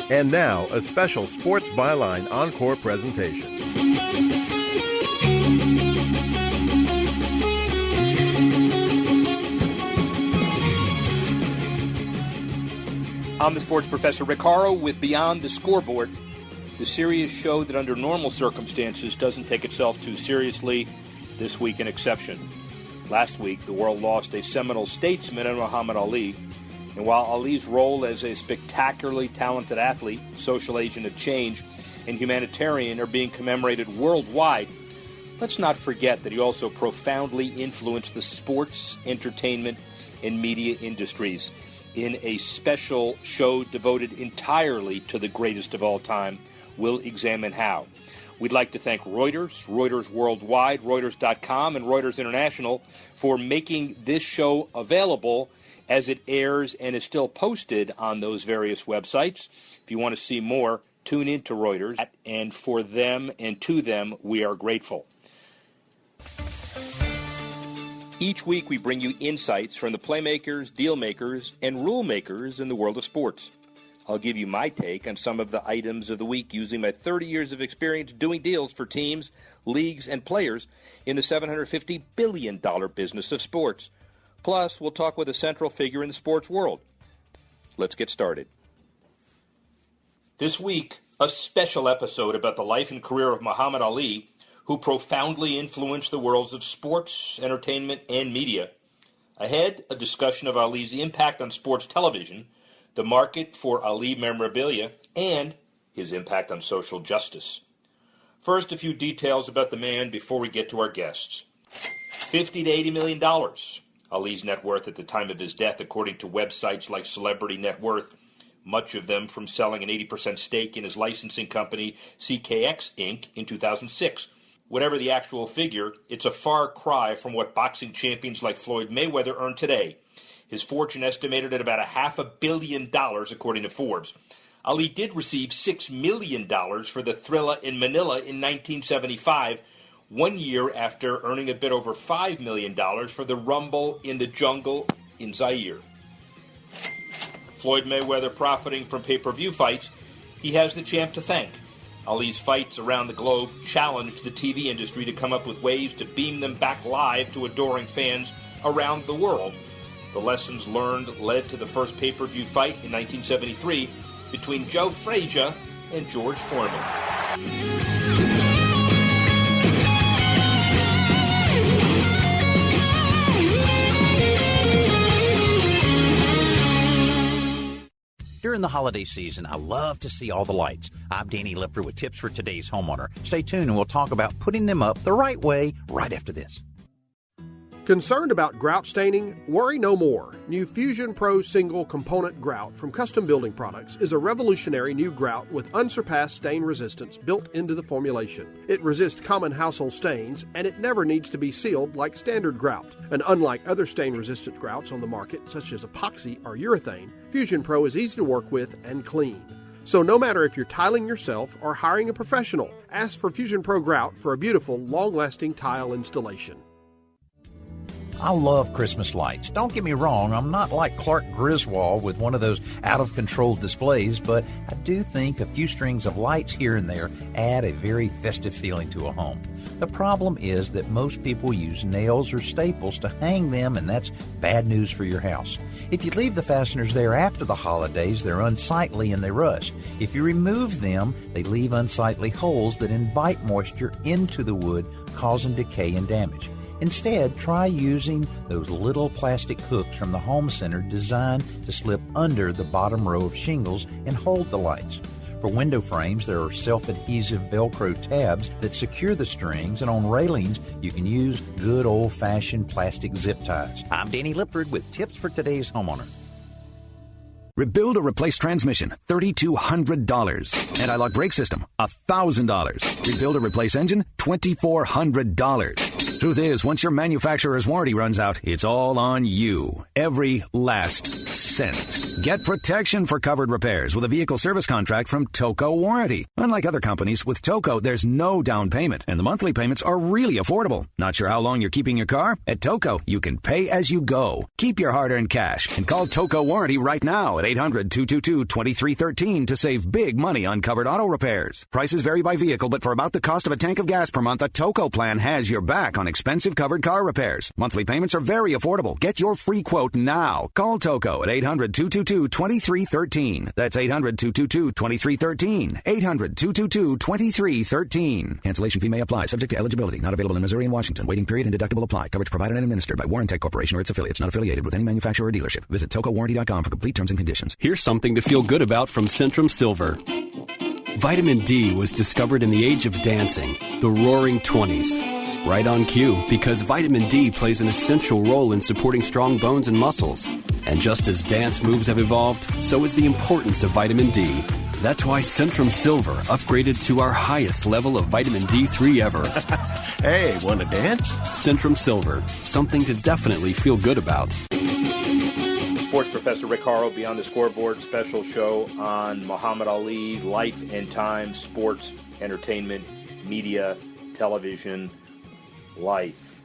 And now, a special Sports Byline Encore presentation. I'm the sports professor Rick Horrow with Beyond the Scoreboard, the serious show that under normal circumstances doesn't take itself too seriously. This week an exception. Last week, the world lost a seminal statesman in Muhammad Ali. And while Ali's role as a spectacularly talented athlete, social agent of change, and humanitarian are being commemorated worldwide, let's not forget that he also profoundly influenced the sports, entertainment, and media industries. In a special show devoted entirely to the greatest of all time, we'll examine how. We'd like to thank Reuters, Reuters Worldwide, Reuters.com, and Reuters International for making this show available as it airs and is still posted on those various websites. If you want to see more, tune in to Reuters, and for them and to them, we are grateful. Each week we bring you insights from the playmakers, deal makers, and rule makers in the world of sports. I'll give you my take on some of the items of the week using my 30 years of experience doing deals for teams, leagues, and players in the $750 billion business of sports. Plus, we'll talk with a central figure in the sports world. Let's get started. This week, a special episode about the life and career of Muhammad Ali, who profoundly influenced the worlds of sports, entertainment, and media. Ahead, a discussion of Ali's impact on sports television, the market for Ali memorabilia, and his impact on social justice. First, a few details about the man before we get to our guests. $50 to $80 million. Ali's net worth at the time of his death, according to websites like Celebrity Net Worth, much of them from selling an 80% stake in his licensing company, CKX Inc., in 2006. Whatever the actual figure, it's a far cry from what boxing champions like Floyd Mayweather earn today. His fortune estimated at about $500 million, according to Forbes. Ali did receive $6 million for the Thrilla in Manila in 1975, 1 year after earning a bit over $5 million for the Rumble in the Jungle in Zaire. Floyd Mayweather profiting from pay-per-view fights, he has the champ to thank. Ali's fights around the globe challenged the TV industry to come up with ways to beam them back live to adoring fans around the world. The lessons learned led to the first pay-per-view fight in 1973 between Joe Frazier and George Foreman. During the holiday season, I love to see all the lights. I'm Danny Lipper with tips for today's homeowner. Stay tuned and we'll talk about putting them up the right way right after this. Concerned about grout staining? Worry no more. New Fusion Pro Single Component Grout from Custom Building Products is a revolutionary new grout with unsurpassed stain resistance built into the formulation. It resists common household stains, and it never needs to be sealed like standard grout. And unlike other stain-resistant grouts on the market, such as epoxy or urethane, Fusion Pro is easy to work with and clean. So no matter if you're tiling yourself or hiring a professional, ask for Fusion Pro Grout for a beautiful, long-lasting tile installation. I love Christmas lights. Don't get me wrong, I'm not like Clark Griswold with one of those out-of-control displays, but I do think a few strings of lights here and there add a very festive feeling to a home. The problem is that most people use nails or staples to hang them, and that's bad news for your house. If you leave the fasteners there after the holidays, they're unsightly and they rust. If you remove them, they leave unsightly holes that invite moisture into the wood, causing decay and damage. Instead, try using those little plastic hooks from the home center designed to slip under the bottom row of shingles and hold the lights. For window frames, there are self-adhesive Velcro tabs that secure the strings, and on railings, you can use good old-fashioned plastic zip ties. I'm Danny Lipford with tips for today's homeowner. Rebuild or replace transmission, $3,200. Anti-lock brake system, $1,000. Rebuild or replace engine, $2,400. Truth is, once your manufacturer's warranty runs out, it's all on you. Every last cent. Get protection for covered repairs with a vehicle service contract from Toco Warranty. Unlike other companies, with Toco, there's no down payment, and the monthly payments are really affordable. Not sure how long you're keeping your car? At Toco, you can pay as you go. Keep your hard-earned cash and call Toco Warranty right now at 800-222-2313 to save big money on covered auto repairs. Prices vary by vehicle, but for about the cost of a tank of gas per month, a Toco plan has your back on expensive covered car repairs. Monthly payments are very affordable. Get your free quote now. Call Toco at 800-222-2313. That's 800-222-2313. 800-222-2313. Cancellation fee may apply. Subject to eligibility. Not available in Missouri and Washington. Waiting period and deductible apply. Coverage provided and administered by Warrantech Corporation or its affiliates. Not affiliated with any manufacturer or dealership. Visit TocoWarranty.com for complete terms and conditions. Here's something to feel good about from Centrum Silver. Vitamin D was discovered in the age of dancing, the roaring 20s. Right on cue, because vitamin D plays an essential role in supporting strong bones and muscles. And just as dance moves have evolved, so is the importance of vitamin D. That's why Centrum Silver upgraded to our highest level of vitamin D3 ever. Hey, want to dance? Centrum Silver, something to definitely feel good about. Sports Professor Rick Horrow, Beyond the Scoreboard special show on Muhammad Ali, life and times, sports, entertainment, media, television, life.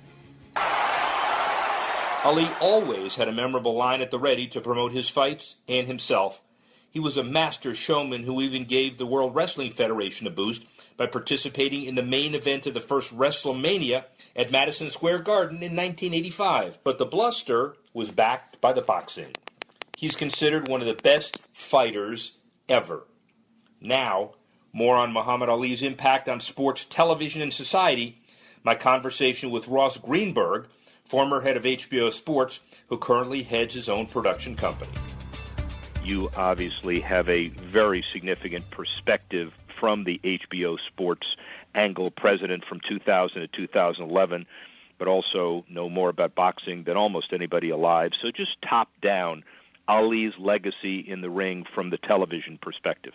Ali always had a memorable line at the ready to promote his fights and himself. He was a master showman who even gave the World Wrestling Federation a boost by participating in the main event of the first WrestleMania at Madison Square Garden in 1985. But the bluster was backed by the boxing. He's considered one of the best fighters ever. Now, more on Muhammad Ali's impact on sports, television, and society. My conversation with Ross Greenberg, former head of HBO Sports, who currently heads his own production company. You obviously have a very significant perspective from the HBO Sports angle, president from 2000 to 2011, but also know more about boxing than almost anybody alive. So just top down, Ali's legacy in the ring from the television perspective.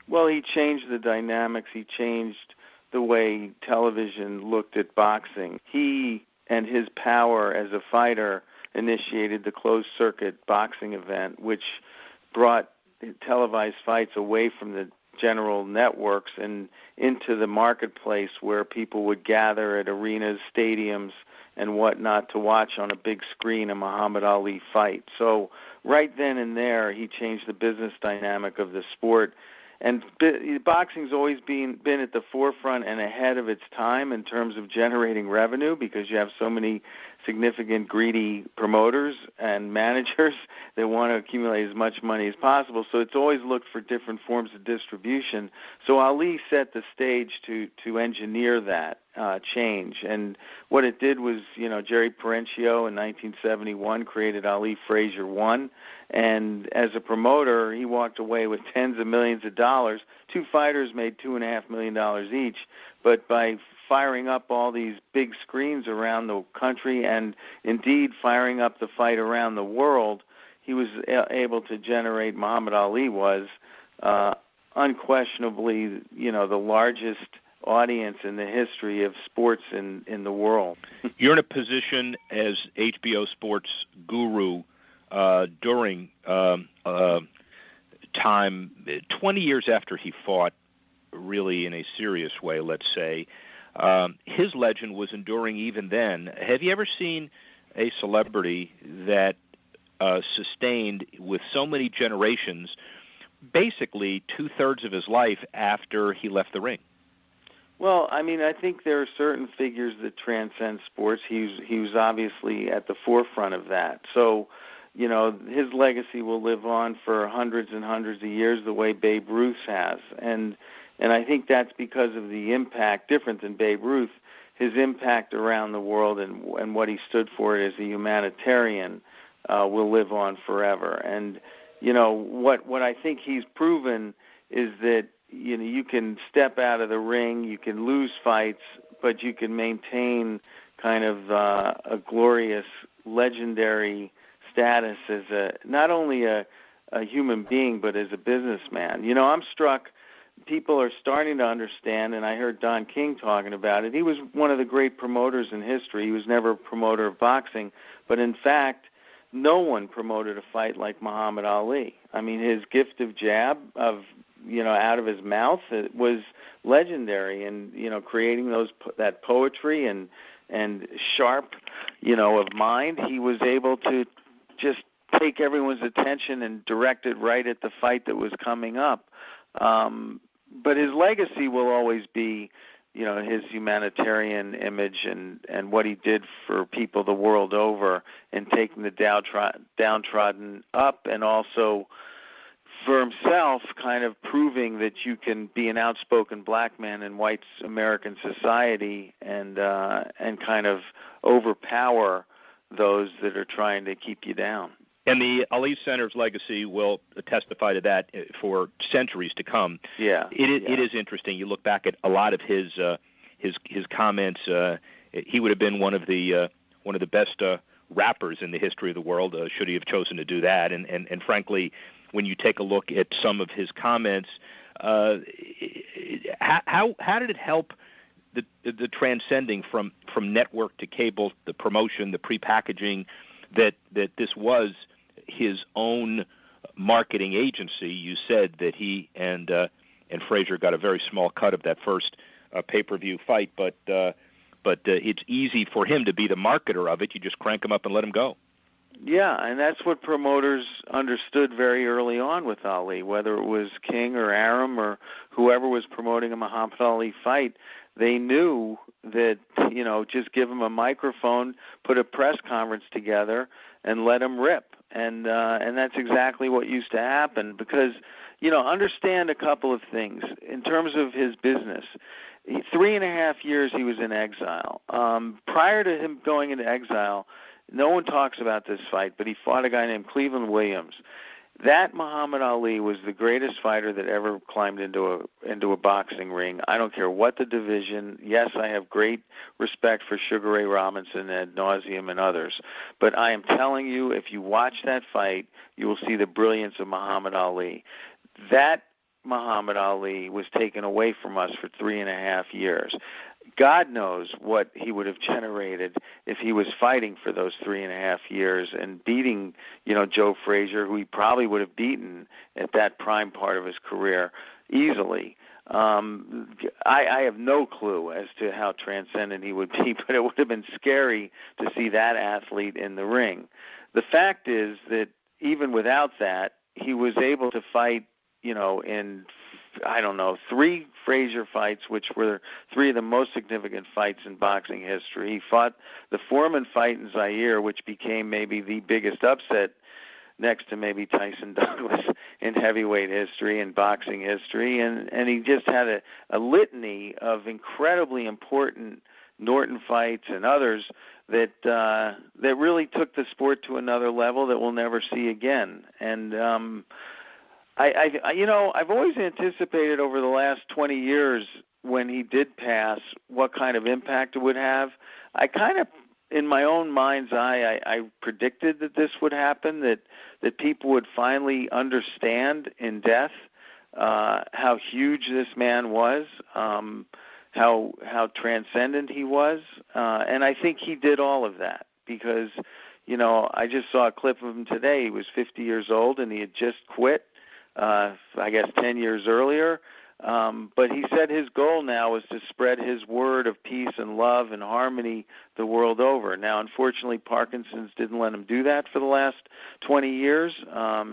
Well, he changed the dynamics. He changed the way television looked at boxing. He and his power as a fighter initiated the closed-circuit boxing event, which brought televised fights away from the general networks and into the marketplace where people would gather at arenas, stadiums, and whatnot to watch on a big screen a Muhammad Ali fight. So right then and there, he changed the business dynamic of the sport. And boxing's always been at the forefront and ahead of its time in terms of generating revenue because you have so many significant greedy promoters and managers that want to accumulate as much money as possible. So it's always looked for different forms of distribution. So Ali set the stage to engineer that change. And what it did was, Jerry Parenchio in 1971 created Ali Frazier 1. And as a promoter, he walked away with tens of millions of dollars. Two fighters made $2.5 million each. But by firing up all these big screens around the country and indeed firing up the fight around the world, he was able to generate, Muhammad Ali was unquestionably, the largest audience in the history of sports in the world. You're in a position as HBO Sports guru during time, 20 years after he fought really in a serious way, let's say. His legend was enduring even then. Have you ever seen a celebrity that sustained with so many generations basically two-thirds of his life after he left the ring? Well, I think there are certain figures that transcend sports. He was obviously at the forefront of that. So, his legacy will live on for hundreds and hundreds of years the way Babe Ruth has. And I think that's because of the impact, different than Babe Ruth, his impact around the world and what he stood for as a humanitarian will live on forever. And, what I think he's proven is that, you can step out of the ring, you can lose fights, but you can maintain kind of a glorious, legendary status as not only a human being, but as a businessman. I'm struck people are starting to understand, and I heard Don King talking about it. He was one of the great promoters in history. He was never a promoter of boxing, but in fact, no one promoted a fight like Muhammad Ali. I mean, his gift of jab out of his mouth, it was legendary, and creating that poetry and sharp of mind. He was able to just take everyone's attention and direct it right at the fight that was coming up. But his legacy will always be, his humanitarian image and what he did for people the world over, and taking the downtrodden up, and also for himself kind of proving that you can be an outspoken black man in white American society and kind of overpower those that are trying to keep you down. And the Ali Center's legacy will testify to that for centuries to come. Yeah, it is interesting. You look back at a lot of his comments. He would have been one of the best rappers in the history of the world, should he have chosen to do that. And frankly, when you take a look at some of his comments, how did it help the transcending from network to cable, the promotion, the prepackaging, that this was his own marketing agency? You said that he and Frazier got a very small cut of that first pay-per-view fight, but it's easy for him to be the marketer of it. You just crank him up and let him go. Yeah, and that's what promoters understood very early on with Ali, whether it was King or Arum or whoever was promoting a Muhammad Ali fight. They knew that, just give him a microphone, put a press conference together, and let him rip. And that's exactly what used to happen because, understand a couple of things. In terms of his business, 3.5 years he was in exile. Prior to him going into exile, no one talks about this fight, but he fought a guy named Cleveland Williams. That Muhammad Ali was the greatest fighter that ever climbed into a boxing ring. I don't care what the division. Yes, I have great respect for Sugar Ray Robinson, ad nauseum, and others. But I am telling you, if you watch that fight, you will see the brilliance of Muhammad Ali. That Muhammad Ali was taken away from us for 3.5 years. God knows what he would have generated if he was fighting for those 3.5 years and beating, Joe Frazier, who he probably would have beaten at that prime part of his career easily. I have no clue as to how transcendent he would be, but it would have been scary to see that athlete in the ring. The fact is that even without that, he was able to fight, in 3 Frazier fights, which were 3 of the most significant fights in boxing history. He fought the Foreman fight in Zaire, which became maybe the biggest upset next to maybe Tyson Douglas in heavyweight history and boxing history. And he just had a litany of incredibly important Norton fights and others that really took the sport to another level that we'll never see again. And I've always anticipated over the last 20 years when he did pass what kind of impact it would have. I kind of, in my own mind's eye, I predicted that this would happen, that people would finally understand in death how huge this man was, how transcendent he was. And I think he did all of that because, I just saw a clip of him today. He was 50 years old and he had just quit. 10 years earlier. But he said his goal now is to spread his word of peace and love and harmony the world over. Now, unfortunately, Parkinson's didn't let him do that for the last 20 years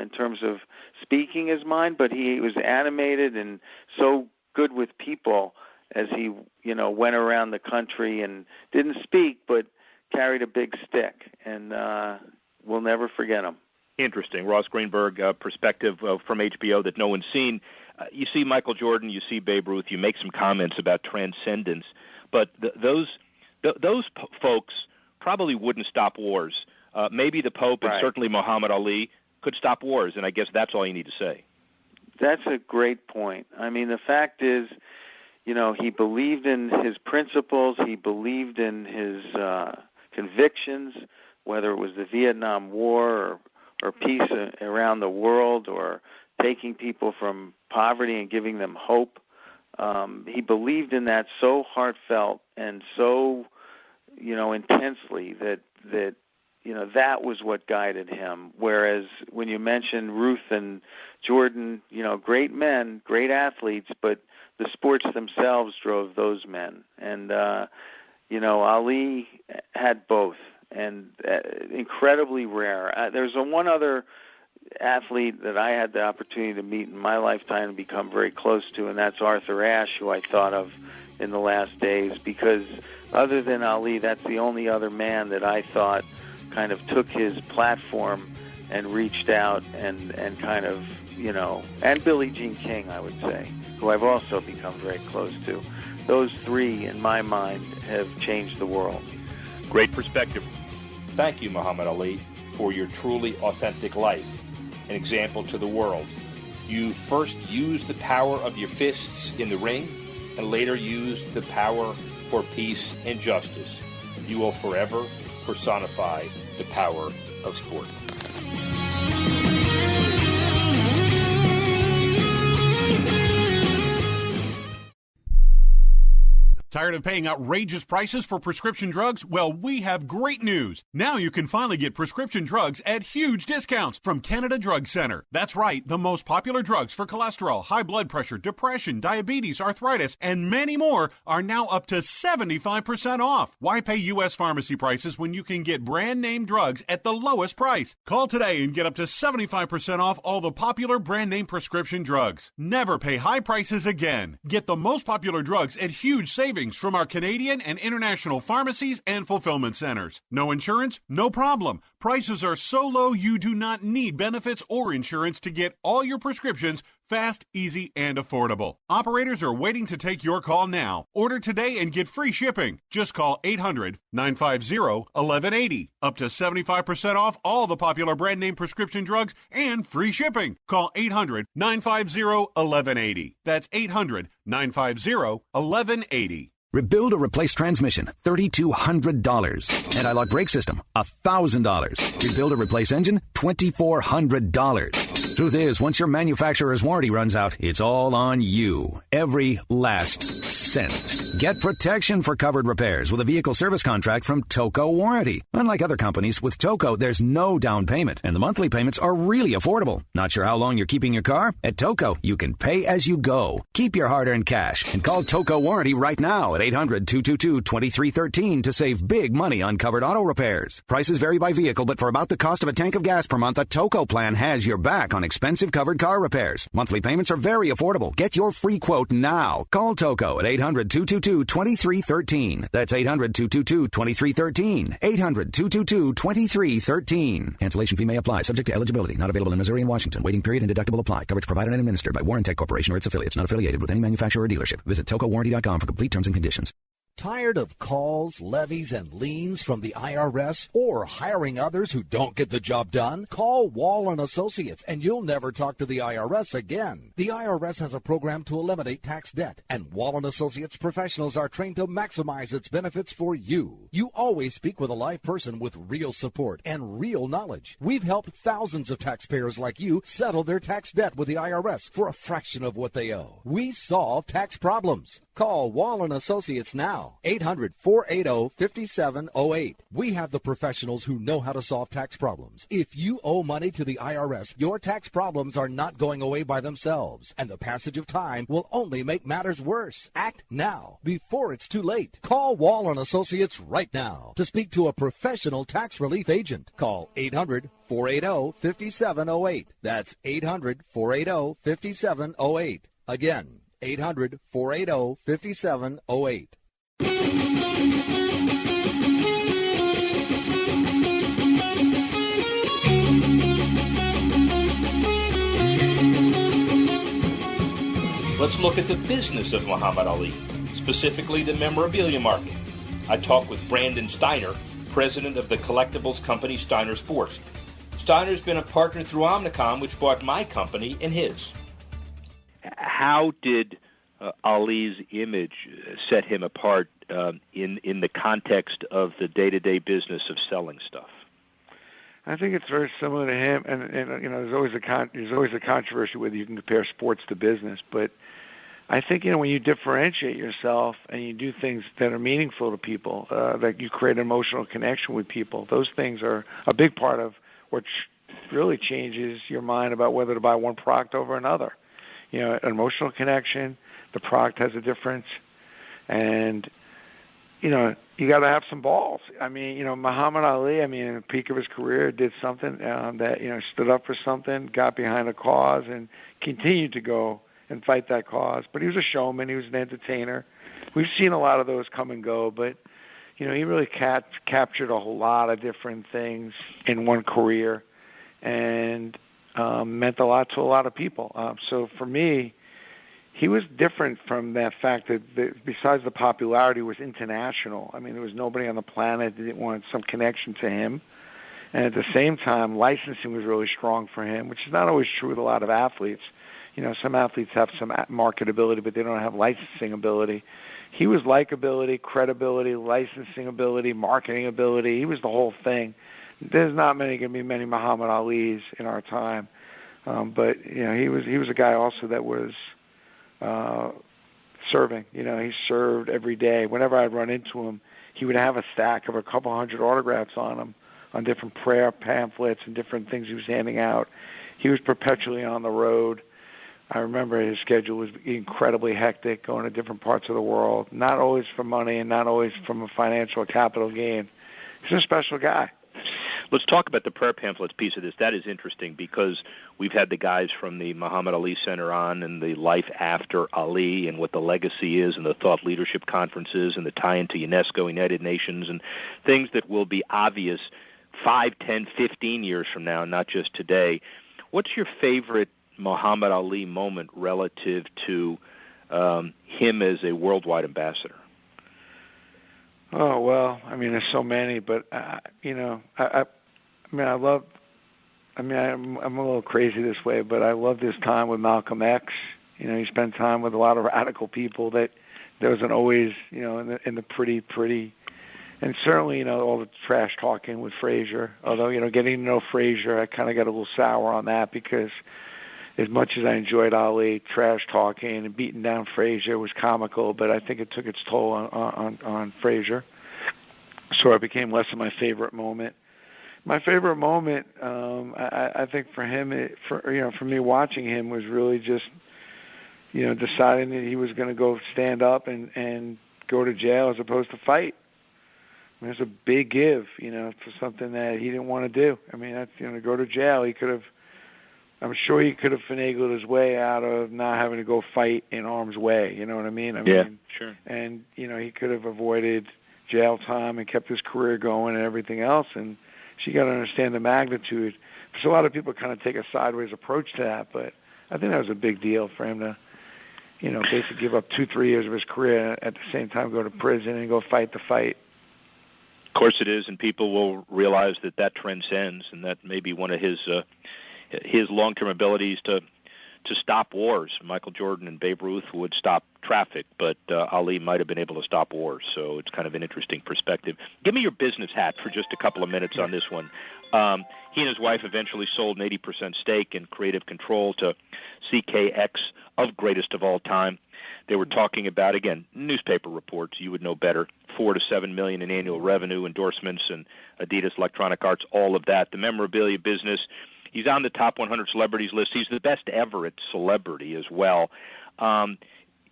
in terms of speaking his mind, but he was animated and so good with people as he, went around the country and didn't speak but carried a big stick, and we'll never forget him. Interesting. Ross Greenberg, perspective from HBO that no one's seen. You see Michael Jordan, you see Babe Ruth, you make some comments about transcendence, but those folks probably wouldn't stop wars. Maybe the Pope and certainly Muhammad Ali could stop wars, and I guess that's all you need to say. That's a great point. I mean, the fact is, he believed in his principles, he believed in his convictions, whether it was the Vietnam War or peace around the world or taking people from poverty and giving them hope. He believed in that so heartfelt and so, intensely that that was what guided him. Whereas when you mention Ruth and Jordan, great men, great athletes, but the sports themselves drove those men. And, Ali had both, and incredibly rare. There's one other athlete that I had the opportunity to meet in my lifetime and become very close to, and that's Arthur Ashe, who I thought of in the last days, because other than Ali, that's the only other man that I thought kind of took his platform and reached out and kind of, and Billie Jean King, I would say, who I've also become very close to. Those three, in my mind, have changed the world. Great perspective. Thank you, Muhammad Ali, for your truly authentic life, an example to the world. You first used the power of your fists in the ring, and later used the power for peace and justice. You will forever personify the power of sport. Tired of paying outrageous prices for prescription drugs? Well, we have great news. Now you can finally get prescription drugs at huge discounts from Canada Drug Center. That's right, the most popular drugs for cholesterol, high blood pressure, depression, diabetes, arthritis, and many more are now up to 75% off. Why pay U.S. pharmacy prices when you can get brand name drugs at the lowest price? Call today and get up to 75% off all the popular brand name prescription drugs. Never pay high prices again. Get the most popular drugs at huge savings from our Canadian and international pharmacies and fulfillment centers. No insurance? No problem. Prices are so low you do not need benefits or insurance to get all your prescriptions fast, easy, and affordable. Operators are waiting to take your call now. Order today and get free shipping. Just call 800-950-1180. Up to 75% off all the popular brand name prescription drugs and free shipping. Call 800-950-1180. That's 800-950-1180. Rebuild or replace transmission, $3,200. Anti-lock brake system, $1,000. Rebuild or replace engine, $2,400. Truth is, once your manufacturer's warranty runs out, it's all on you. Every last cent. Get protection for covered repairs with a vehicle service contract from Toco Warranty. Unlike other companies, with Toco, there's no down payment, and the monthly payments are really affordable. Not sure how long you're keeping your car? At Toco, you can pay as you go. Keep your hard-earned cash and call Toco Warranty right now at 800-222-2313 to save big money on covered auto repairs. Prices vary by vehicle, but for about the cost of a tank of gas per month, a Toco plan has your back on expensive covered car repairs. Monthly payments are very affordable. Get your free quote now. Call Toco at 800-222-2313. That's 800-222-2313. 800-222-2313. Cancellation fee may apply. Subject to eligibility. Not available in Missouri and Washington. Waiting period and deductible apply. Coverage provided and administered by Warrantech Corporation or its affiliates. Not affiliated with any manufacturer or dealership. Visit tocowarranty.com for complete terms and conditions. Tired of calls, levies, and liens from the IRS or hiring others who don't get the job done? Call Wall & Associates and you'll never talk to the IRS again. The IRS has a program to eliminate tax debt, and Wall & Associates professionals are trained to maximize its benefits for you. You always speak with a live person with real support and real knowledge. We've helped thousands of taxpayers like you settle their tax debt with the IRS for a fraction of what they owe. We solve tax problems. Call Wall & Associates now, 800-480-5708. We have the professionals who know how to solve tax problems. If you owe money to the IRS, your tax problems are not going away by themselves, and the passage of time will only make matters worse. Act now, before it's too late. Call Wall & Associates right now to speak to a professional tax relief agent. Call 800-480-5708. That's 800-480-5708. Again, 800-480-5708. Let's look at the business of Muhammad Ali, specifically the memorabilia market. I talked with Brandon Steiner, president of the collectibles company Steiner Sports. Steiner's been a partner through Omnicom, which bought my company and his. How did Ali's image set him apart in the context of the day-to-day business of selling stuff? I think it's very similar to him, and there's always a controversy whether you can compare sports to business. But I think when you differentiate yourself and you do things that are meaningful to people, that you create an emotional connection with people, those things are a big part of what really changes your mind about whether to buy one product over another. An emotional connection, the product has a difference, and you got to have some balls. I mean, Muhammad Ali, in the peak of his career, did something that, stood up for something, got behind a cause, and continued to go and fight that cause. But he was a showman. He was an entertainer. We've seen a lot of those come and go, but, he really captured a whole lot of different things in one career and meant a lot to a lot of people. So for me, he was different from that fact that besides the popularity, was international. There was nobody on the planet that didn't want some connection to him. And at the same time, licensing was really strong for him, which is not always true with a lot of athletes. Some athletes have some marketability, but they don't have licensing ability. He was likability, credibility, licensing ability, marketing ability. He was the whole thing. There's not going to be many Muhammad Alis in our time. But, he was a guy also that was serving. He served every day. Whenever I'd run into him, he would have a stack of a couple hundred autographs on him, on different prayer pamphlets and different things he was handing out. He was perpetually on the road. I remember his schedule was incredibly hectic, going to different parts of the world, not always for money and not always from a financial capital gain. He's a special guy. Let's talk about the prayer pamphlets piece of this. That is interesting because we've had the guys from the Muhammad Ali Center on and the Life After Ali and what the legacy is and the thought leadership conferences and the tie into UNESCO, United Nations, and things that will be obvious 5, 10, 15 years from now, not just today. What's your favorite Muhammad Ali moment relative to him as a worldwide ambassador? Oh, well, there's so many, but, I'm a little crazy this way, but I love this time with Malcolm X. He spent time with a lot of radical people that there wasn't always, in the pretty, and certainly, all the trash talking with Frazier. Although, getting to know Frazier, I kind of got a little sour on that because as much as I enjoyed Ali, trash talking and beating down Frazier was comical, but I think it took its toll on Frazier. So it became less of my favorite moment. My favorite moment, I think for him, for me watching him was really just, deciding that he was going to go stand up and go to jail as opposed to fight. There's a big give, for something that he didn't want to do. That's, to go to jail, I'm sure he could have finagled his way out of not having to go fight in harm's way. You know what I mean? Yeah, sure. And, he could have avoided jail time and kept his career going and everything else. And so you got to understand the magnitude. So a lot of people kind of take a sideways approach to that, but I think that was a big deal for him to, basically give up 2-3 years of his career and at the same time go to prison and go fight the fight. Of course it is, and people will realize that transcends, and that may be one of his long-term abilities to stop wars. Michael Jordan and Babe Ruth would stop traffic, but Ali might have been able to stop wars, so it's kind of an interesting perspective. Give me your business hat for just a couple of minutes on this one. He and his wife eventually sold an 80% stake in creative control to CKX of Greatest of All Time. They were talking about, again, newspaper reports, you would know better, $4 to $7 million in annual revenue, endorsements, and Adidas, Electronic Arts, all of that. The memorabilia business, he's on the top 100 celebrities list. He's the best ever at celebrity as well.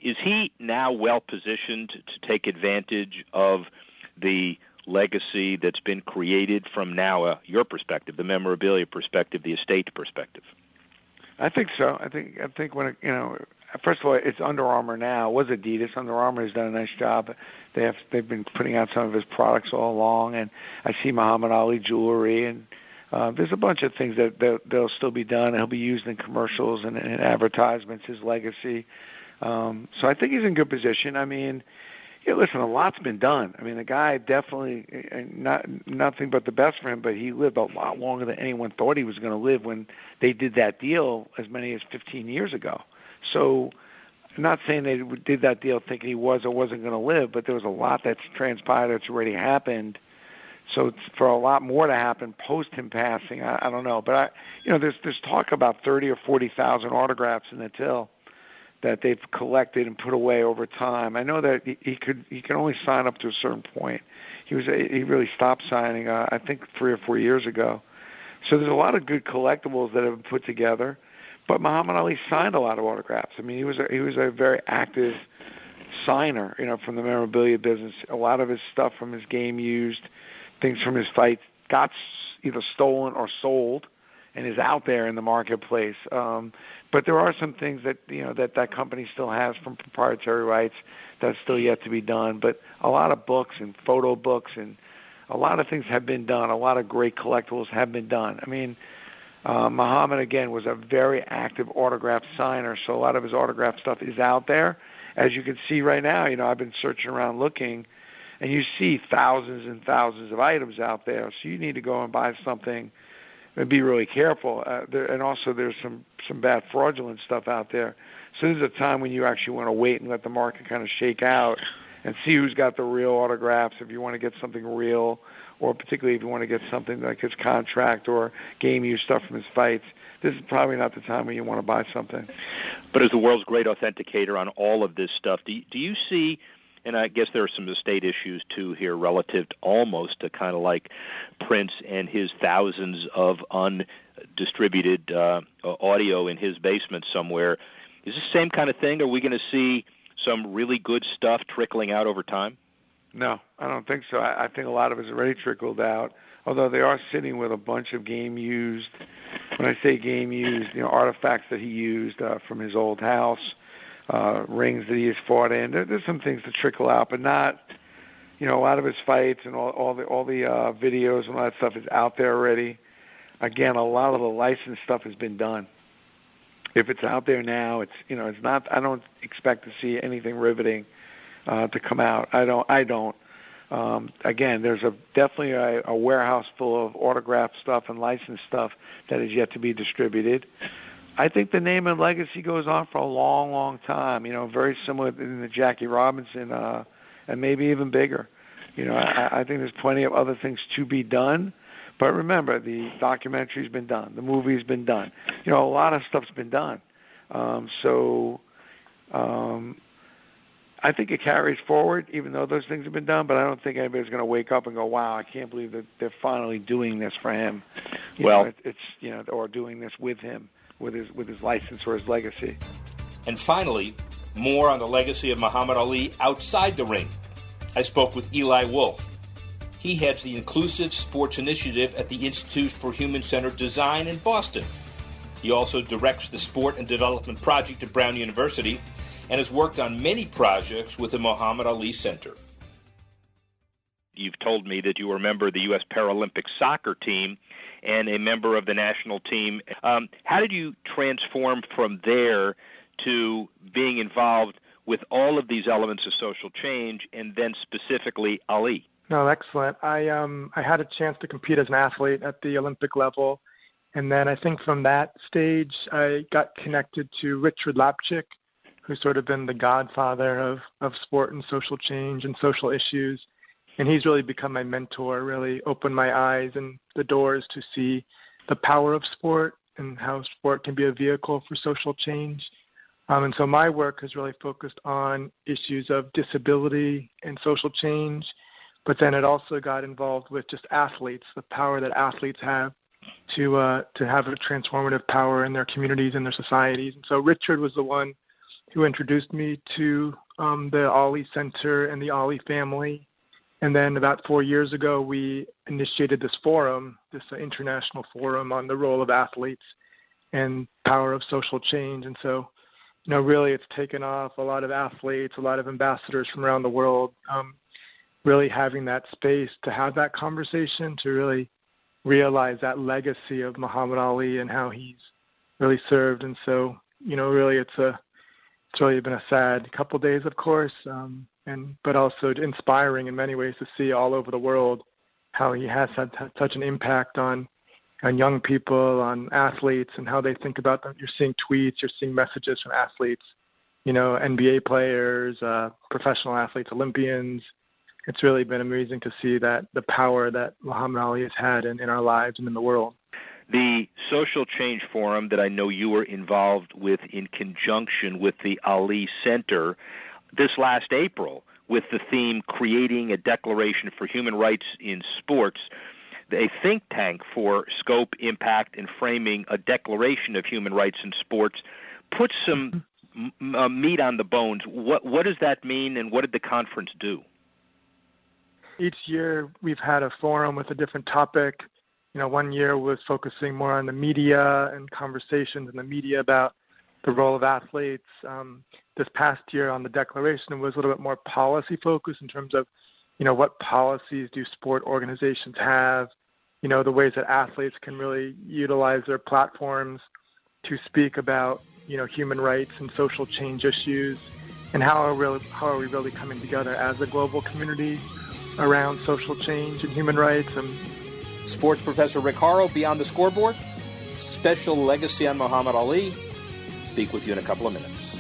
Is he now well-positioned to take advantage of the legacy that's been created from now your perspective, the memorabilia perspective, the estate perspective? I think so. I think when first of all, it's Under Armour now. It was Adidas. Under Armour has done a nice job. They've been putting out some of his products all along, and I see Muhammad Ali jewelry, and there's a bunch of things that they'll still be done. He'll be used in commercials and advertisements. His legacy. So I think he's in good position. Listen, a lot's been done. The guy definitely nothing but the best for him, but he lived a lot longer than anyone thought he was going to live when they did that deal as many as 15 years ago. So I'm not saying they did that deal thinking he was or wasn't going to live, but there was a lot that's transpired that's already happened. So for a lot more to happen post him passing, I don't know. But there's talk about 30 or 40,000 autographs in the till that they've collected and put away over time. I know that he could only sign up to a certain point. He really stopped signing, I think 3 or 4 years ago. So there's a lot of good collectibles that have been put together. But Muhammad Ali signed a lot of autographs. I mean, he was a very active signer, from the memorabilia business. A lot of his stuff from his game used, things from his fights got either stolen or sold, and is out there in the marketplace. But there are some things that that company still has from proprietary rights that's still yet to be done. But a lot of books and photo books and a lot of things have been done. A lot of great collectibles have been done. I mean, Muhammad, again, was a very active autograph signer, so a lot of his autograph stuff is out there. As you can see right now, I've been searching around looking, and you see thousands and thousands of items out there. So you need to go and buy something and be really careful. And also there's some bad fraudulent stuff out there. So there's a time when you actually want to wait and let the market kind of shake out and see who's got the real autographs, if you want to get something real, or particularly if you want to get something like his contract or game-used stuff from his fights. This is probably not the time when you want to buy something. But as the world's great authenticator on all of this stuff, do you see, and I guess there are some estate issues too here relative to almost to kind of like Prince and his thousands of undistributed audio in his basement somewhere. Is this the same kind of thing? Are we going to see some really good stuff trickling out over time? No, I don't think so. I think a lot of it's already trickled out, although they are sitting with a bunch of game-used, when I say game-used, artifacts that he used from his old house, rings that he has fought in. There's some things to trickle out, but not, a lot of his fights and all the videos and all that stuff is out there already. Again, a lot of the licensed stuff has been done. If it's out there now, it's not. I don't expect to see anything riveting to come out. I don't. Again, there's definitely a warehouse full of autographed stuff and licensed stuff that is yet to be distributed. I think the name and legacy goes on for a long, long time. Very similar in the Jackie Robinson, and maybe even bigger. I think there's plenty of other things to be done. But remember, the documentary's been done. The movie's been done. A lot of stuff's been done. I think it carries forward, even though those things have been done. But I don't think anybody's going to wake up and go, "Wow, I can't believe that they're finally doing this for him." Or doing this with him, with his license or his legacy. And finally, more on the legacy of Muhammad Ali outside the ring. I spoke with Eli Wolf. He heads the Inclusive Sports Initiative at the Institute for Human-Centered Design in Boston. He also directs the Sport and Development Project at Brown University and has worked on many projects with the Muhammad Ali Center. You've told me that you were a member of the U.S. Paralympic soccer team and a member of the national team. How did you transform from there to being involved with all of these elements of social change and then specifically Ali? No, excellent. I had a chance to compete as an athlete at the Olympic level, and then I think from that stage I got connected to Richard Lapchick, who's sort of been the godfather of sport and social change and social issues, and he's really become my mentor, really opened my eyes and the doors to see the power of sport and how sport can be a vehicle for social change. And so my work has really focused on issues of disability and social change, but then it also got involved with just athletes, the power that athletes have to have a transformative power in their communities and their societies. And so Richard was the one who introduced me to the Ali Center and the Ali family. And then about 4 years ago, we initiated this forum, this international forum on the role of athletes and power of social change. And so, really it's taken off. A lot of athletes, a lot of ambassadors from around the world, really having that space to have that conversation, to really realize that legacy of Muhammad Ali and how he's really served. And so, really it's really been a sad couple of days, of course, but also inspiring in many ways to see all over the world how he has had such an impact on young people, on athletes, and how they think about them. You're seeing tweets, you're seeing messages from athletes, NBA players, professional athletes, Olympians, it's really been amazing to see that the power that Muhammad Ali has had in our lives and in the world. The Social Change Forum that I know you were involved with in conjunction with the Ali Center this last April with the theme Creating a Declaration for Human Rights in Sports, a think tank for scope, impact, and framing a declaration of human rights in sports, put some meat on the bones. What does that mean, and what did the conference do? Each year we've had a forum with a different topic. One year was focusing more on the media and conversations in the media about the role of athletes. This past year on the declaration was a little bit more policy focused in terms of, what policies do sport organizations have, the ways that athletes can really utilize their platforms to speak about, human rights and social change issues, and how are we really coming together as a global community around social change and human rights. And Sports professor Rick Horrow, Beyond the Scoreboard, special legacy on Muhammad Ali. Speak with you in a couple of minutes.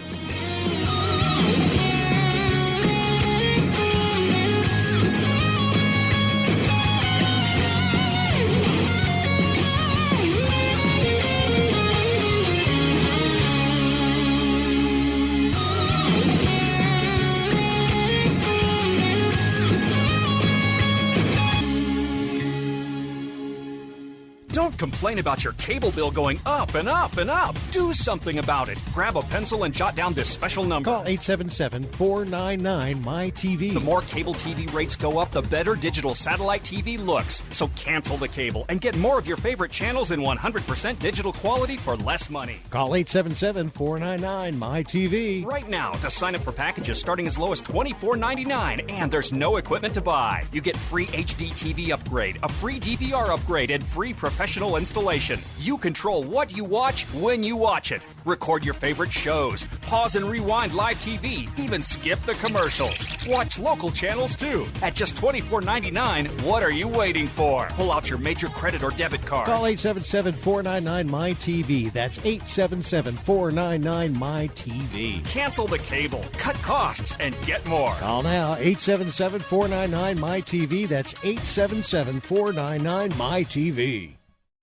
Don't complain about your cable bill going up and up and up. Do something about it. Grab a pencil and jot down this special number. Call 877-499-MY-TV. The more cable TV rates go up, the better digital satellite TV looks. So cancel the cable and get more of your favorite channels in 100% digital quality for less money. Call 877-499-MY-TV. Right now to sign up for packages starting as low as $24.99, and there's no equipment to buy. You get free HD TV upgrade, a free DVR upgrade, and free professional installation. You control what you watch when you watch it. Record your favorite shows. Pause and rewind live TV. Even skip the commercials. Watch local channels too. At just $24.99, what are you waiting for? Pull out your major credit or debit card. Call 877-499-MY-TV. That's 877-499-MY-TV. Cancel the cable, cut costs, and get more. Call now, 877-499-MY-TV. That's 877-499-MY-TV.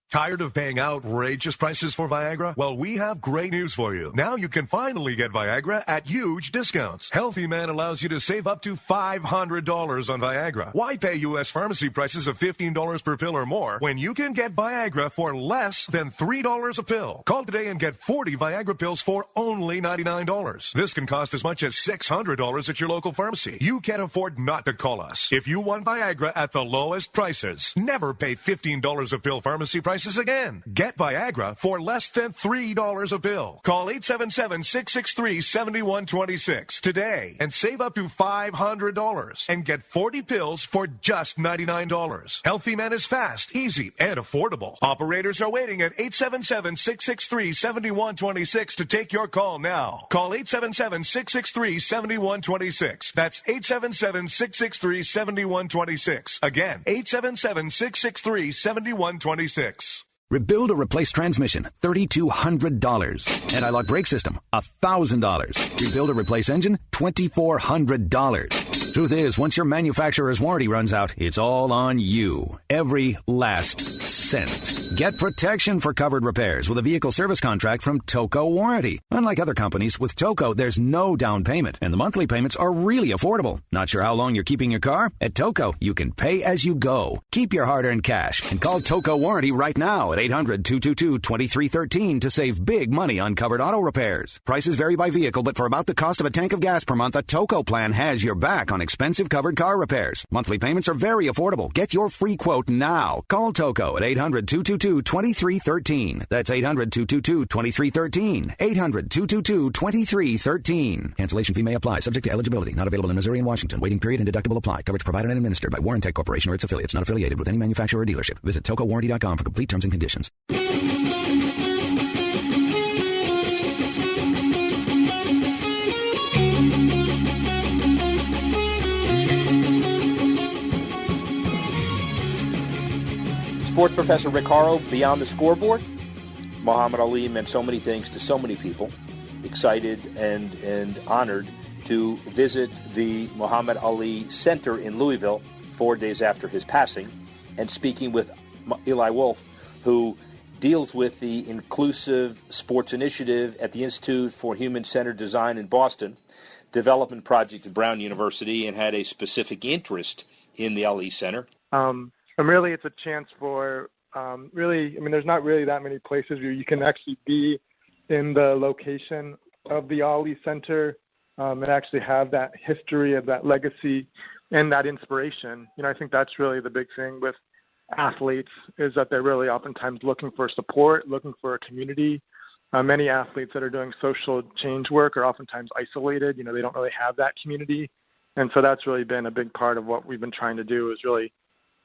Tired of paying outrageous prices for Viagra? Well, we have great news for you. Now you can finally get Viagra at huge discounts. Healthy Man allows you to save up to $500 on Viagra. Why pay U.S. pharmacy prices of $15 per pill or more when you can get Viagra for less than $3 a pill? Call today and get 40 Viagra pills for only $99. This can cost as much as $600 at your local pharmacy. You can't afford not to call us. If you want Viagra at the lowest prices, never pay $15 a pill pharmacy prices again. Get Viagra for less than $3 a pill. Call 877-663-7126 today and save up to $500 and get 40 pills for just $99. Healthy Man is fast, easy, and affordable. Operators are waiting at 877-663-7126 to take your call now. Call 877-663-7126. That's 877-663-7126. Again, 877-663-7126. Rebuild or replace transmission, $3,200. Anti-lock brake system, $1,000. Rebuild or replace engine, $2,400. Truth is, once your manufacturer's warranty runs out, it's all on you. Every last cent. Get protection for covered repairs with a vehicle service contract from Toco Warranty. Unlike other companies, with Toco, there's no down payment, and the monthly payments are really affordable. Not sure how long you're keeping your car? At Toco, you can pay as you go. Keep your hard-earned cash and call Toco Warranty right now at 800-222-2313 to save big money on covered auto repairs. Prices vary by vehicle, but for about the cost of a tank of gas per month, a Toco plan has your back on expensive covered car repairs. Monthly payments are very affordable. Get your free quote now. Call Toco at 800-222-2313. That's 800-222-2313. 800-222-2313. Cancellation fee may apply. Subject to eligibility. Not available in Missouri and Washington. Waiting period and deductible apply. Coverage provided and administered by Warrantech Corporation or its affiliates. Not affiliated with any manufacturer or dealership. Visit TocoWarranty.com for complete terms and conditions. Sports professor Rick Horrow, Beyond the Scoreboard. Muhammad Ali meant so many things to so many people. Excited and honored to visit the Muhammad Ali Center in Louisville 4 days after his passing, and speaking with Eli Wolf, who deals with the Inclusive Sports Initiative at the Institute for Human-Centered Design in Boston, development project at Brown University, and had a specific interest in the Ali Center. And really, it's a chance for there's not really that many places where you can actually be in the location of the Ali Center and actually have that history of that legacy and that inspiration. I think that's really the big thing with athletes, is that they're really oftentimes looking for support, looking for a community. Many athletes that are doing social change work are oftentimes isolated. They don't really have that community. And so that's really been a big part of what we've been trying to do, is really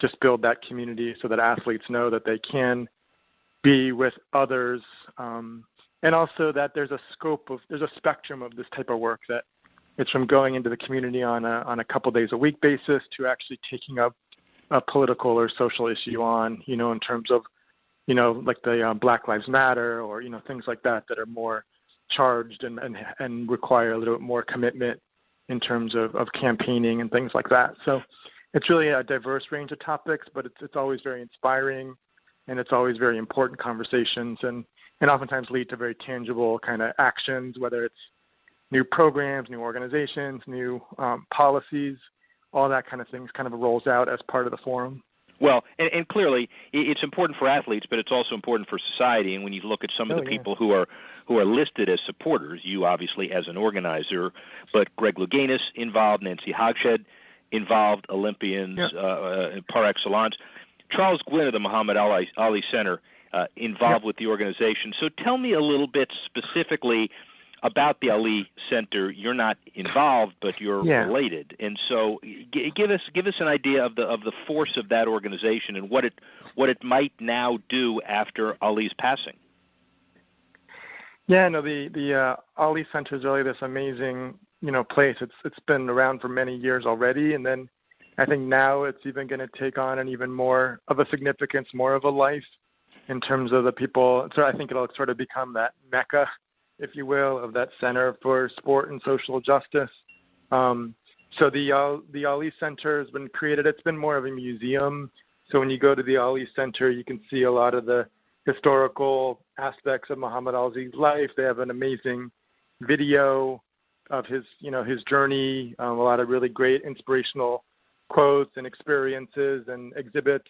just build that community so that athletes know that they can be with others. And also that there's a spectrum of this type of work, that it's from going into the community on a couple days a week basis to actually taking up a political or social issue on, in terms of, like the Black Lives Matter or, things like that are more charged and require a little bit more commitment in terms of campaigning and things like that. So it's really a diverse range of topics, but it's always very inspiring, and it's always very important conversations, and oftentimes lead to very tangible kind of actions, whether it's new programs, new organizations, new policies, all that kind of things kind of rolls out as part of the forum. Well, and clearly it's important for athletes, but it's also important for society. And when you look at some of the people who are listed as supporters, you obviously as an organizer, but Greg Louganis involved, Nancy Hogshead involved, Olympians par excellence, Charles Gwynn of the Muhammad Ali Center involved with the organization. So tell me a little bit specifically about the Ali Center. You're not involved, but you're related, and so give us an idea of the force of that organization and what it might now do after Ali's passing. Yeah, no, the Ali Center is really this amazing place. It's been around for many years already, and then I think now it's even going to take on an even more of a significance, more of a life in terms of the people. So I think it'll sort of become that mecca, if you will, of that center for sport and social justice. So the Ali Center has been created. It's been more of a museum. So when you go to the Ali Center, you can see a lot of the historical aspects of Muhammad Ali's life. They have an amazing video of his journey, a lot of really great inspirational quotes and experiences and exhibits.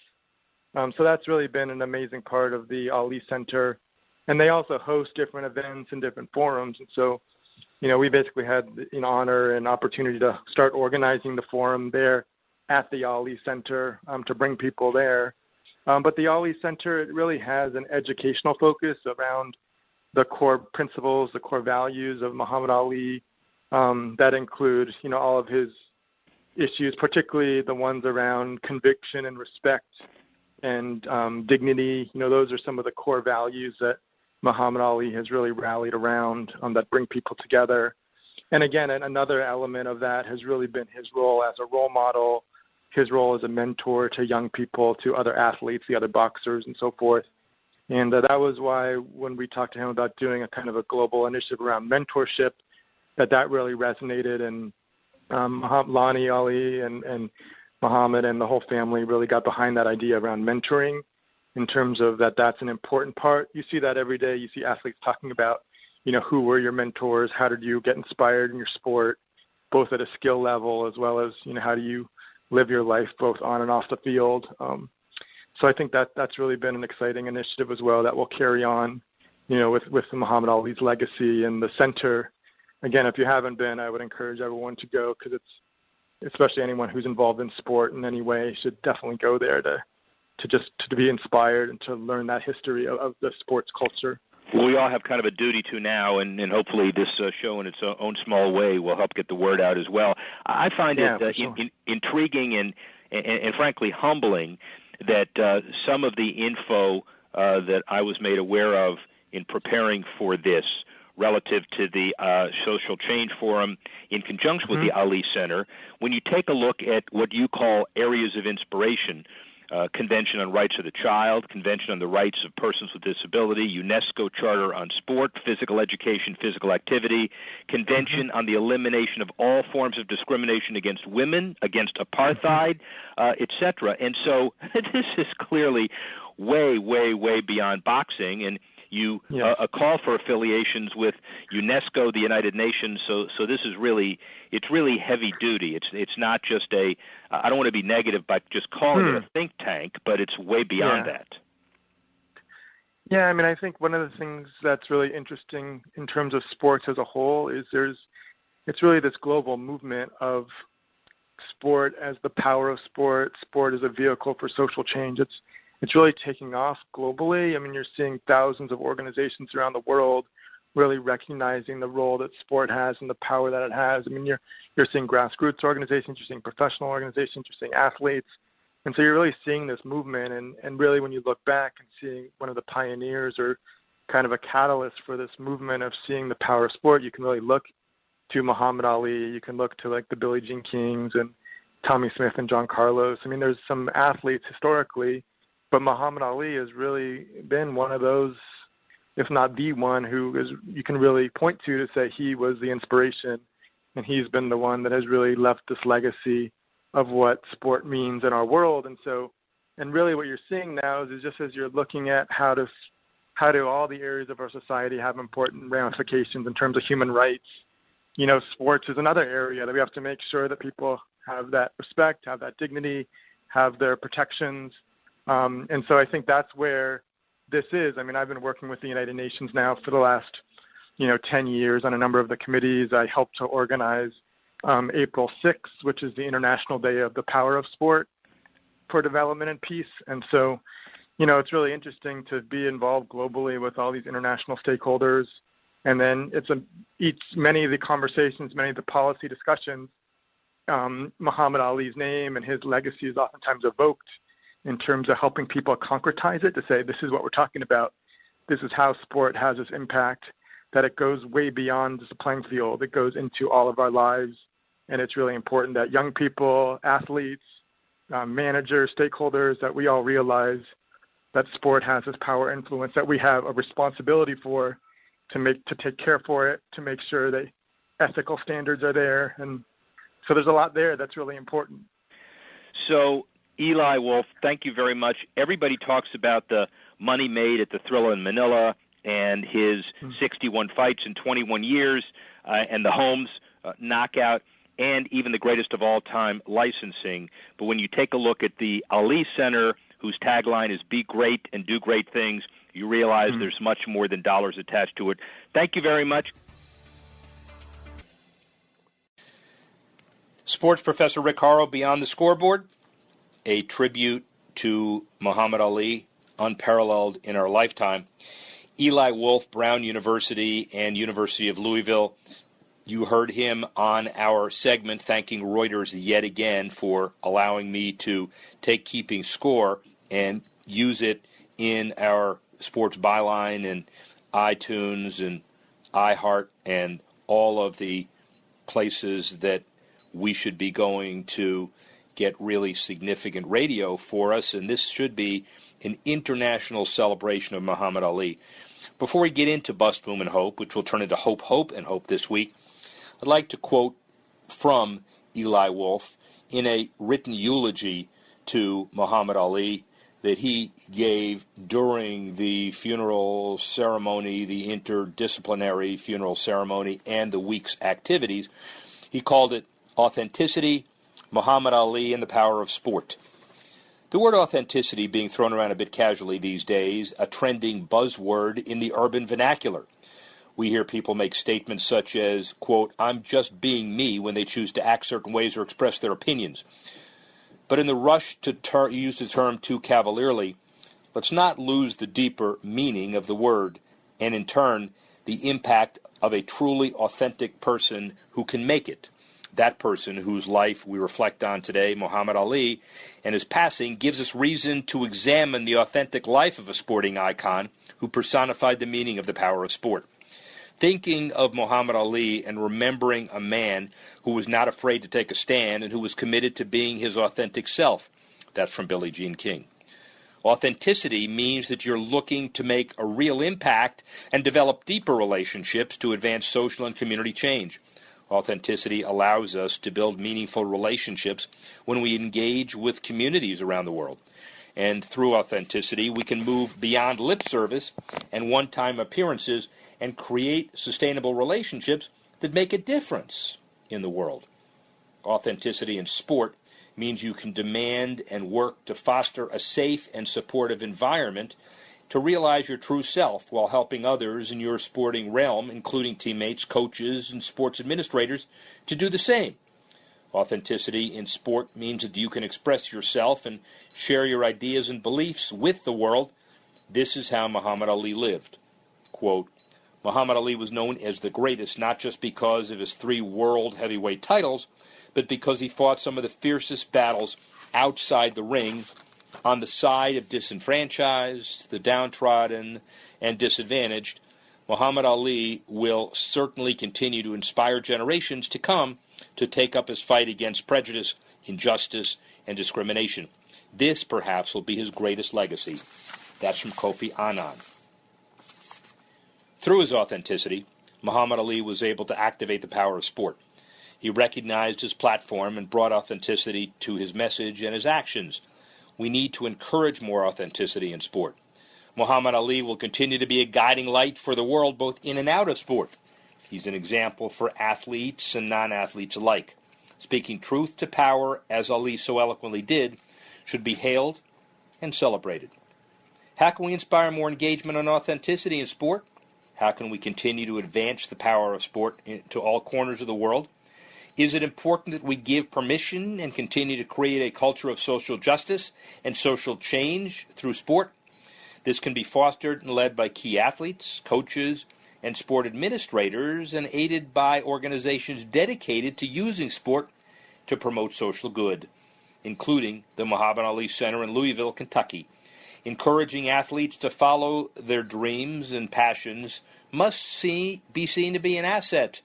So that's really been an amazing part of the Ali Center. And they also host different events and different forums. And so, we basically had an honor and opportunity to start organizing the forum there at the Ali Center to bring people there. But the Ali Center, it really has an educational focus around the core principles, the core values of Muhammad Ali that include, all of his issues, particularly the ones around conviction and respect and dignity. Those are some of the core values that Muhammad Ali has really rallied around that bring people together. And again, another element of that has really been his role as a role model, his role as a mentor to young people, to other athletes, the other boxers and so forth. And that was why when we talked to him about doing a kind of a global initiative around mentorship, that really resonated. And Lonnie Ali and Muhammad and the whole family really got behind that idea around mentoring, in terms of that's an important part. You see that every day. You see athletes talking about, who were your mentors? How did you get inspired in your sport, both at a skill level as well as, how do you live your life both on and off the field? So I think that's really been an exciting initiative as well that will carry on, with Muhammad Ali's legacy. And the center, again, if you haven't been, I would encourage everyone to go, because especially anyone who's involved in sport in any way should definitely go there to be inspired and to learn that history of the sports culture. Well, we all have kind of a duty to now, and hopefully this show in its own small way will help get the word out as well. I find it intriguing and frankly humbling that some of the info that I was made aware of in preparing for this relative to the Social Change Forum in conjunction with the Ali Center, when you take a look at what you call areas of inspiration, Convention on Rights of the Child, Convention on the Rights of Persons with Disability, UNESCO Charter on Sport, Physical Education, Physical Activity, Convention on the Elimination of all forms of discrimination against women, against apartheid, etc. And so this is clearly way, way, way beyond boxing, and a call for affiliations with UNESCO, the United Nations. So this is really, it's really heavy duty. It's not just I don't want to be negative by just calling it a think tank, but it's way beyond that. Yeah, I mean, I think one of the things that's really interesting in terms of sports as a whole is it's really this global movement of sport as the power of sport as a vehicle for social change. It's really taking off globally. I mean, you're seeing thousands of organizations around the world really recognizing the role that sport has and the power that it has. I mean, you're seeing grassroots organizations, you're seeing professional organizations, you're seeing athletes. And so you're really seeing this movement. And really when you look back and seeing one of the pioneers or kind of a catalyst for this movement of seeing the power of sport, you can really look to Muhammad Ali. You can look to like the Billie Jean Kings and Tommy Smith and John Carlos. I mean, there's some athletes historically, but Muhammad Ali has really been one of those, if not the one, you can really point to say he was the inspiration, and he's been the one that has really left this legacy of what sport means in our world. And really what you're seeing now is just as you're looking at how do all the areas of our society have important ramifications in terms of human rights, sports is another area that we have to make sure that people have that respect, have that dignity, have their protections. And so I think that's where this is. I mean, I've been working with the United Nations now for the last, 10 years on a number of the committees. I helped to organize April 6th, which is the International Day of the Power of Sport for Development and Peace. And so, it's really interesting to be involved globally with all these international stakeholders. And then many of the conversations, many of the policy discussions, Muhammad Ali's name and his legacy is oftentimes evoked in terms of helping people concretize it, to say this is what we're talking about. This is how sport has this impact, that it goes way beyond just the playing field. It goes into all of our lives, and it's really important that young people, athletes, managers, stakeholders, that we all realize that sport has this power influence, that we have a responsibility for to take care for it, to make sure that ethical standards are there. And so there's a lot there that's really important. So Eli Wolf, thank you very much. Everybody talks about the money made at the Thrilla in Manila and his 61 fights in 21 years and the Holmes knockout and even the greatest of all time licensing. But when you take a look at the Ali Center, whose tagline is "Be great and do great things," you realize there's much more than dollars attached to it. Thank you very much. Sports Professor Rick Horrow, Beyond the Scoreboard, a tribute to Muhammad Ali, unparalleled in our lifetime. Eli Wolf, Brown University and University of Louisville. You heard him on our segment thanking Reuters yet again for allowing me to take keeping score and use it in our sports byline and iTunes and iHeart and all of the places that we should be going to get really significant radio for us, and this should be an international celebration of Muhammad Ali. Before we get into Bust, Boom, and Hope, which will turn into Hope, Hope, and Hope this week, I'd like to quote from Eli Wolf in a written eulogy to Muhammad Ali that he gave during the funeral ceremony, the interdisciplinary funeral ceremony, and the week's activities. He called it Authenticity, Muhammad Ali, and the Power of Sport. The word authenticity being thrown around a bit casually these days, a trending buzzword in the urban vernacular. We hear people make statements such as, quote, "I'm just being me," when they choose to act certain ways or express their opinions. But in the rush to use the term too cavalierly, let's not lose the deeper meaning of the word, and in turn, the impact of a truly authentic person who can make it. That person whose life we reflect on today, Muhammad Ali, and his passing gives us reason to examine the authentic life of a sporting icon who personified the meaning of the power of sport. Thinking of Muhammad Ali and remembering a man who was not afraid to take a stand and who was committed to being his authentic self. That's from Billie Jean King. Authenticity means that you're looking to make a real impact and develop deeper relationships to advance social and community change. Authenticity allows us to build meaningful relationships when we engage with communities around the world. And through authenticity, we can move beyond lip service and one-time appearances and create sustainable relationships that make a difference in the world. Authenticity in sport means you can demand and work to foster a safe and supportive environment to realize your true self while helping others in your sporting realm, including teammates, coaches, and sports administrators, to do the same. Authenticity in sport means that you can express yourself and share your ideas and beliefs with the world. This is how Muhammad Ali lived. Quote, Muhammad Ali was known as the greatest not just because of his 3 world heavyweight titles, but because he fought some of the fiercest battles outside the ring on the side of disenfranchised, the downtrodden, and disadvantaged. Muhammad Ali will certainly continue to inspire generations to come to take up his fight against prejudice, injustice, and discrimination. This, perhaps, will be his greatest legacy. That's from Kofi Annan. Through his authenticity, Muhammad Ali was able to activate the power of sport. He recognized his platform and brought authenticity to his message and his actions. We need to encourage more authenticity in sport. Muhammad Ali will continue to be a guiding light for the world both in and out of sport. He's an example for athletes and non-athletes alike. Speaking truth to power, as Ali so eloquently did, should be hailed and celebrated. How can we inspire more engagement and authenticity in sport? How can we continue to advance the power of sport to all corners of the world? Is it important that we give permission and continue to create a culture of social justice and social change through sport? This can be fostered and led by key athletes, coaches, and sport administrators, and aided by organizations dedicated to using sport to promote social good, including the Muhammad Ali Center in Louisville, Kentucky. Encouraging athletes to follow their dreams and passions must be seen to be an asset.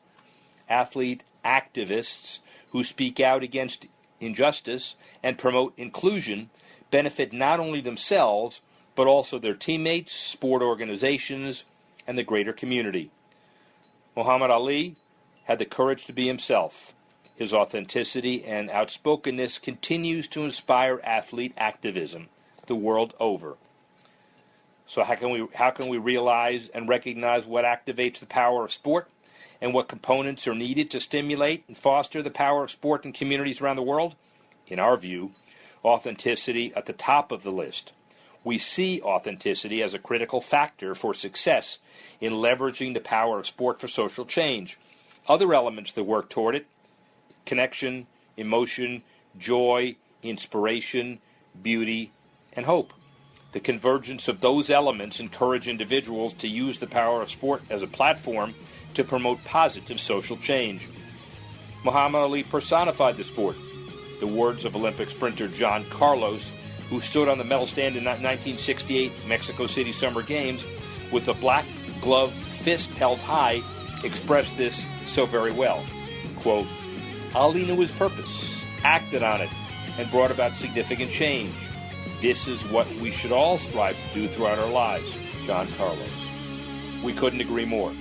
Athlete activists who speak out against injustice and promote inclusion benefit not only themselves, but also their teammates, sport organizations, and the greater community. Muhammad Ali had the courage to be himself. His authenticity and outspokenness continues to inspire athlete activism the world over. So how can we realize and recognize what activates the power of sport and what components are needed to stimulate and foster the power of sport in communities around the world? In our view, authenticity at the top of the list. We see authenticity as a critical factor for success in leveraging the power of sport for social change. Other elements that work toward it: connection, emotion, joy, inspiration, beauty, and hope. The convergence of those elements encourage individuals to use the power of sport as a platform to promote positive social change. Muhammad Ali personified the sport. The words of Olympic sprinter John Carlos, who stood on the medal stand in 1968 Mexico City Summer Games with a black glove fist held high, expressed this so very well. Quote, Ali knew his purpose, acted on it, and brought about significant change. This is what we should all strive to do throughout our lives. John Carlos. We couldn't agree more.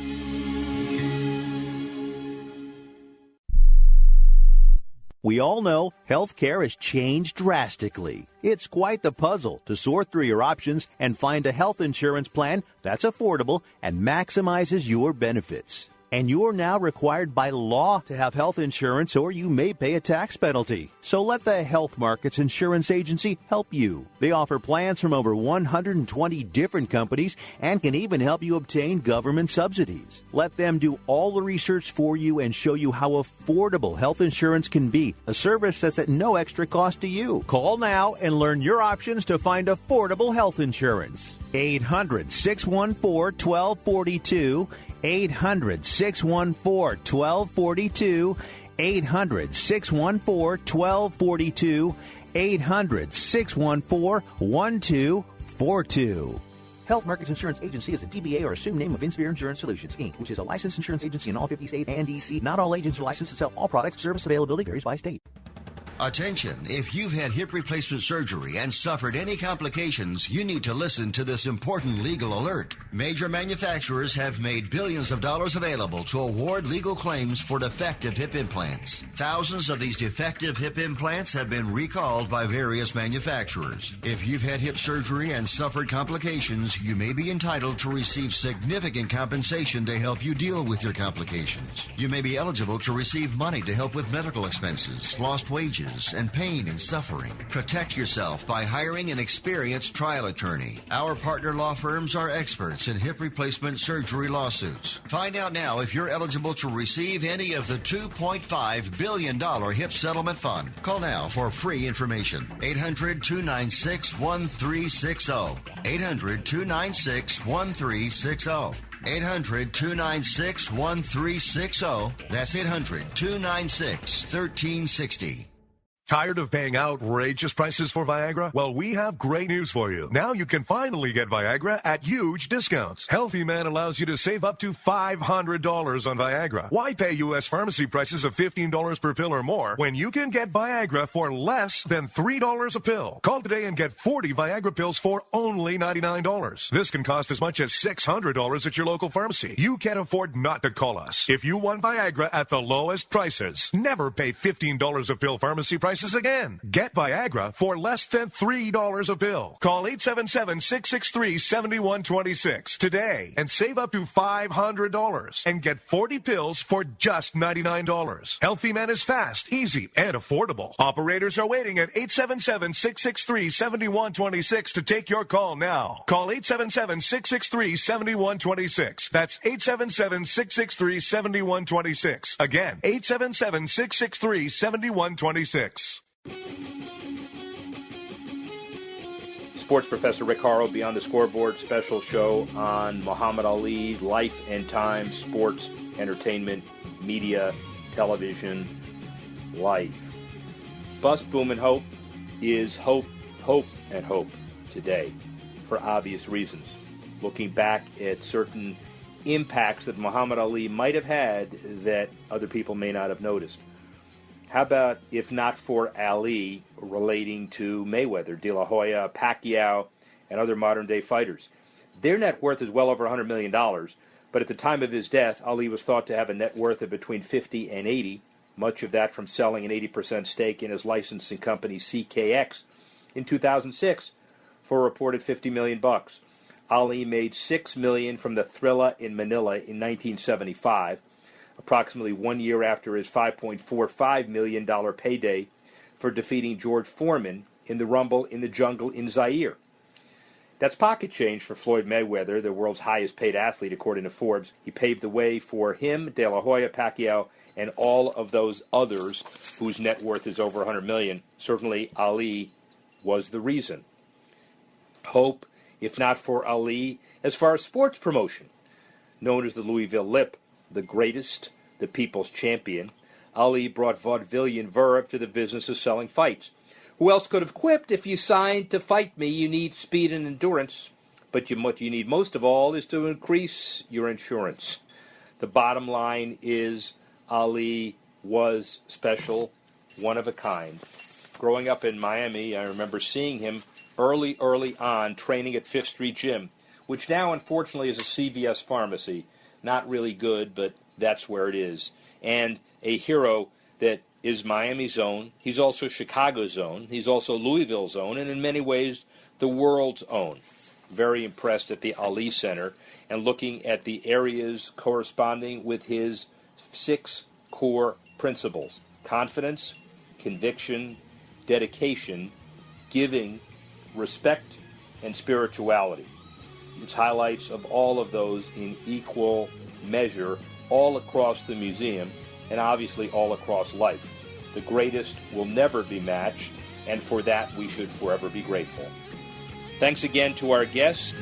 We all know healthcare has changed drastically. It's quite the puzzle to sort through your options and find a health insurance plan that's affordable and maximizes your benefits. And you're now required by law to have health insurance, or you may pay a tax penalty. So let the Health Markets Insurance Agency help you. They offer plans from over 120 different companies and can even help you obtain government subsidies. Let them do all the research for you and show you how affordable health insurance can be, a service that's at no extra cost to you. Call now and learn your options to find affordable health insurance. 800-614-1242. 800-614-1242, 800-614-1242, 800-614-1242. Health Markets Insurance Agency is a DBA or assumed name of Inspire Insurance Solutions, Inc., which is a licensed insurance agency in all 50 states and D.C. Not all agents are licensed to sell all products. Service availability varies by state. Attention, if you've had hip replacement surgery and suffered any complications, you need to listen to this important legal alert. Major manufacturers have made billions of dollars available to award legal claims for defective hip implants. Thousands of these defective hip implants have been recalled by various manufacturers. If you've had hip surgery and suffered complications, you may be entitled to receive significant compensation to help you deal with your complications. You may be eligible to receive money to help with medical expenses, lost wages, and pain and suffering. Protect yourself by hiring an experienced trial attorney. Our partner law firms are experts in hip replacement surgery lawsuits. Find out now if you're eligible to receive any of the $2.5 billion hip settlement fund. Call now for free information. 800-296-1360. 800-296-1360. 800-296-1360. That's 800-296-1360. Tired of paying outrageous prices for Viagra? Well, we have great news for you. Now you can finally get Viagra at huge discounts. Healthy Man allows you to save up to $500 on Viagra. Why pay U.S. pharmacy prices of $15 per pill or more when you can get Viagra for less than $3 a pill? Call today and get 40 Viagra pills for only $99. This can cost as much as $600 at your local pharmacy. You can't afford not to call us. If you want Viagra at the lowest prices, never pay $15 a pill pharmacy prices again. Get Viagra for less than $3 a pill. Call 877-663-7126 today and save up to $500 and get 40 pills for just $99. Healthy Man is fast, easy, and affordable. Operators are waiting at 877-663-7126 to take your call now. Call 877-663-7126. That's 877-663-7126. Again, 877-663-7126. Sports professor Rick Horrow, Beyond the Scoreboard special show on Muhammad Ali, life and time, sports, entertainment, media, television, life. Bust, Boom, and Hope is hope, hope, and hope today for obvious reasons. Looking back at certain impacts that Muhammad Ali might have had that other people may not have noticed. How about, if not for Ali, relating to Mayweather, De La Hoya, Pacquiao, and other modern-day fighters? Their net worth is well over $100 million, but at the time of his death, Ali was thought to have a net worth of between 50 and 80, much of that from selling an 80% stake in his licensing company CKX in 2006 for a reported $50 million. Ali made $6 million from the Thrilla in Manila in 1975. Approximately 1 year after his $5.45 million payday for defeating George Foreman in the Rumble in the Jungle in Zaire. That's pocket change for Floyd Mayweather, the world's highest paid athlete, according to Forbes. He paved the way for him, De La Hoya, Pacquiao, and all of those others whose net worth is over $100 million. Certainly Ali was the reason. Hope, if not for Ali, as far as sports promotion. Known as the Louisville Lip, the greatest, the people's champion, Ali brought vaudevillian verve to the business of selling fights. Who else could have quipped, if you signed to fight me, you need speed and endurance, but what you need most of all is to increase your insurance. The bottom line is Ali was special, one of a kind. Growing up in Miami, I remember seeing him early on training at Fifth Street Gym, which now unfortunately is a CVS pharmacy. Not really good, but that's where it is. And a hero that is Miami's own. He's also Chicago's own. He's also Louisville's own, and in many ways, the world's own. Very impressed at the Ali Center and looking at the areas corresponding with his 6 core principles: confidence, conviction, dedication, giving, respect, and spirituality. It's highlights of all of those in equal measure all across the museum and obviously all across life. The greatest will never be matched, and for that we should forever be grateful. Thanks again to our guests.